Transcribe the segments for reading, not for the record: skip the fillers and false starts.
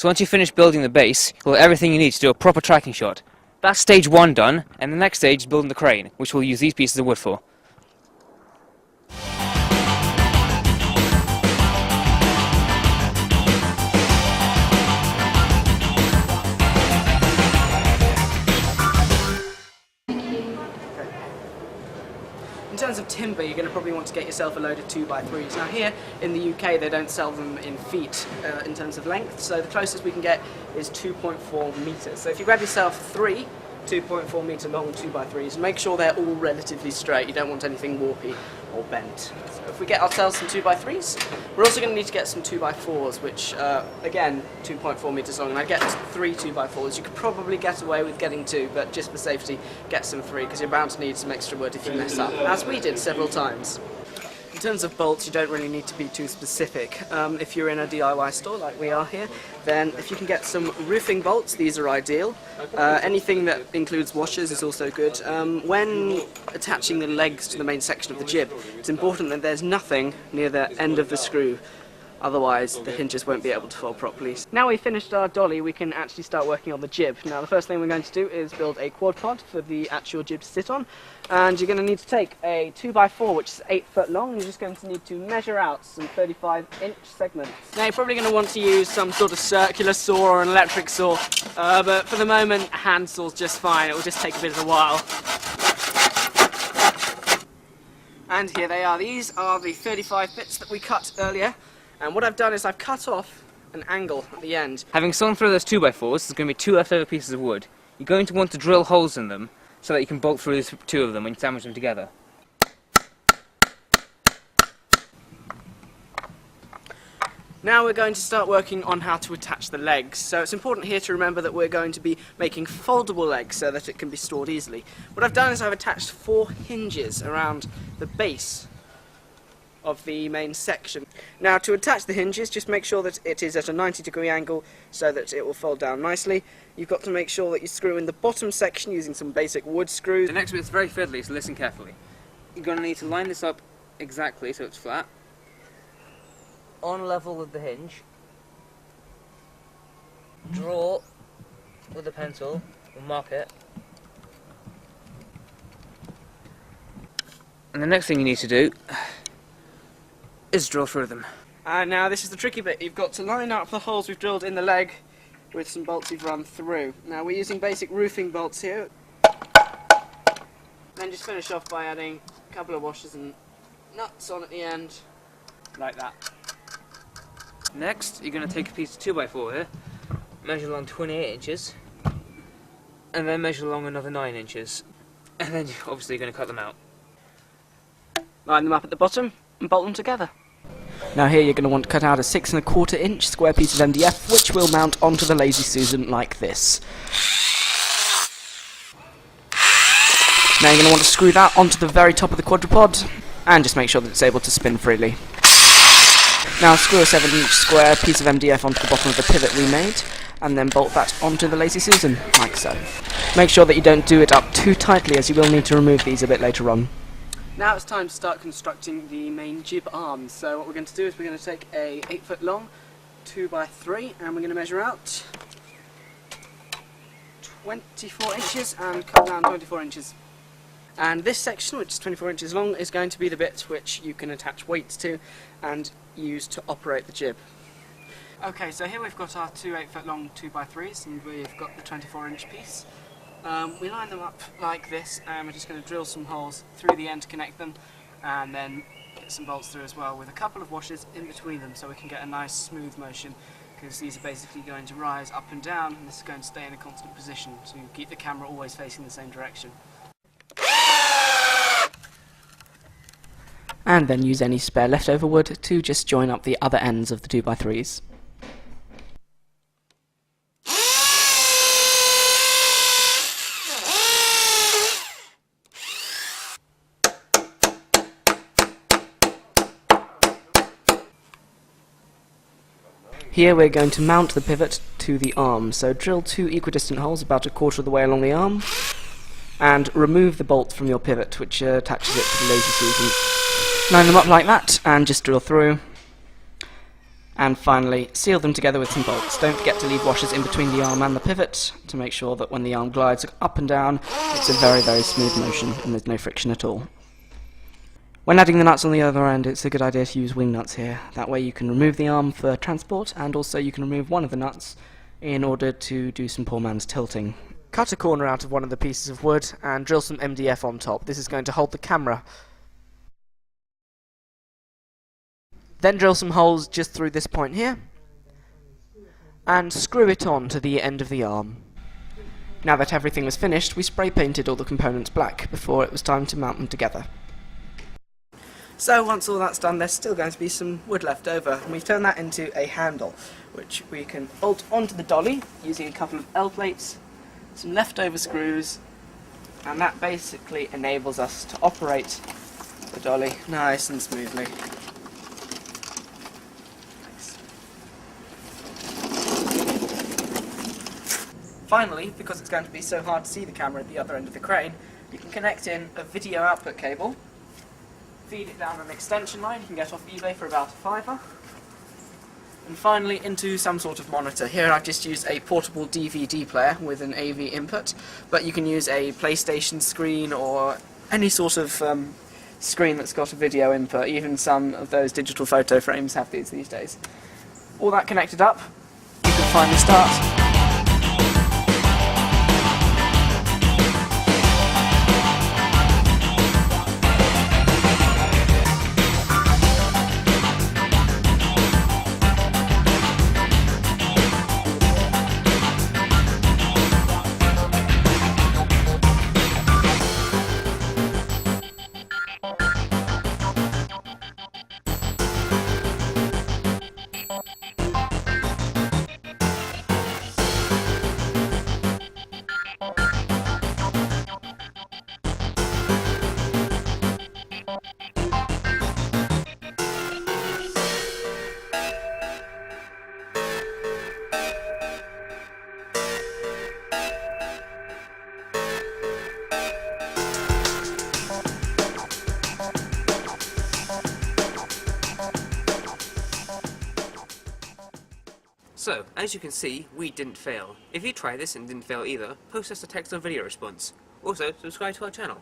So once you finish building the base, you'll have everything you need to do a proper tracking shot. That's stage 1 done, and the next stage is building the crane, which we'll use these pieces of wood for. In terms of timber, you're going to probably want to get yourself a load of 2x3s. Now here in the UK they don't sell them in feet in terms of length, so the closest we can get is 2.4 metres. So if you grab yourself 3 2.4 metre long 2x3s, make sure they're all relatively straight. You don't want anything warpy or bent. So if we get ourselves some 2x3s, we're also going to need to get some 2x4s, which again 2.4 metres long, and I'd get 3 2x4s. You could probably get away with getting 2, but just for safety get some 3, because you're bound to need some extra wood if you mess up, as we did several times. In terms of bolts, you don't really need to be too specific. If you're in a DIY store like we are here, then if you can get some roofing bolts, these are ideal. Anything that includes washers is also good. When attaching the legs to the main section of the jib, it's important that there's nothing near the end of the screw, otherwise the hinges won't be able to fold properly. Now we've finished our dolly, we can actually start working on the jib. Now the first thing we're going to do is build a quad pod for the actual jib to sit on, and you're going to need to take a 2x4 which is 8 foot long. You're just going to need to measure out some 35-inch segments. Now you're probably going to want to use some sort of circular saw or an electric saw, but for the moment a hand saw's just fine. It will just take a bit of a while. And here they are. These are the 35 bits that we cut earlier. And what I've done is I've cut off an angle at the end. Having sawn through those 2x4s, there's going to be 2 leftover pieces of wood. You're going to want to drill holes in them so that you can bolt through these 2 of them when you sandwich them together. Now we're going to start working on how to attach the legs. So it's important here to remember that we're going to be making foldable legs so that it can be stored easily. What I've done is I've attached 4 hinges around the base of the main section. Now to attach the hinges, just make sure that it is at a 90-degree angle so that it will fold down nicely. You've got to make sure that you screw in the bottom section using some basic wood screws. The next bit is very fiddly, so listen carefully. You're going to need to line this up exactly so it's flat, on level with the hinge. Draw with a pencil, and mark it. And the next thing you need to do is drill through them. And now this is the tricky bit. You've got to line up the holes we've drilled in the leg with some bolts we've run through. Now we're using basic roofing bolts here. Then just finish off by adding a couple of washers and nuts on at the end, like that. Next, you're going to take a piece of 2x4 here, measure along 28 inches, and then measure along another 9 inches. And then obviously you're going to cut them out. Line them up at the bottom and bolt them together. Now here you're going to want to cut out a 6 1/4 inch square piece of MDF, which will mount onto the Lazy Susan like this. Now you're going to want to screw that onto the very top of the quadrupod, and just make sure that it's able to spin freely. Now screw a 7-inch square piece of MDF onto the bottom of the pivot we made, and then bolt that onto the Lazy Susan, like so. Make sure that you don't do it up too tightly, as you will need to remove these a bit later on. Now it's time to start constructing the main jib arms. So what we're going to do is we're going to take a 8 foot long 2x3, and we're going to measure out 24 inches and cut down 24 inches. And this section, which is 24 inches long, is going to be the bit which you can attach weights to and use to operate the jib. Okay, so here we've got our 2 8 foot long 2x3s, and we've got the 24-inch piece. We line them up like this, and we're just going to drill some holes through the end to connect them, and then get some bolts through as well, with a couple of washers in between them so we can get a nice smooth motion, because these are basically going to rise up and down, and this is going to stay in a constant position to keep the camera always facing the same direction. And then use any spare leftover wood to just join up the other ends of the 2x3s. Here we're going to mount the pivot to the arm, so drill 2 equidistant holes about 1/4 of the way along the arm, and remove the bolt from your pivot which attaches it to the Lazy Susan. Line them up like that, and just drill through, And finally, seal them together with some bolts. Don't forget to leave washers in between the arm and the pivot to make sure that when the arm glides up and down, it's a very, very smooth motion and there's no friction at all. When adding the nuts on the other end, it's a good idea to use wing nuts here. That way you can remove the arm for transport, and also you can remove one of the nuts in order to do some poor man's tilting. Cut a corner out of one of the pieces of wood and drill some MDF on top. This is going to hold the camera. Then drill some holes just through this point here, and screw it on to the end of the arm. Now that everything was finished, we spray painted all the components black before it was time to mount them together. So once all that's done, there's still going to be some wood left over, and we've turned that into a handle, which we can bolt onto the dolly using a couple of L-plates, some leftover screws, and that basically enables us to operate the dolly nice and smoothly. Finally, because it's going to be so hard to see the camera at the other end of the crane, you can connect in a video output cable, feed it down an extension line you can get off eBay for about £5, and finally into some sort of monitor. Here I've just used a portable DVD player with an AV input, but you can use a PlayStation screen or any sort of screen that's got a video input. Even some of those digital photo frames have these days. All that connected up, you can finally start. So, as you can see, we didn't fail. If you try this and didn't fail either, post us a text or video response. Also, subscribe to our channel.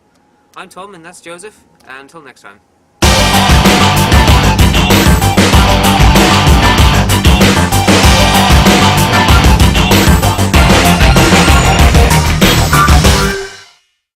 I'm Tom and that's Joseph, and until next time.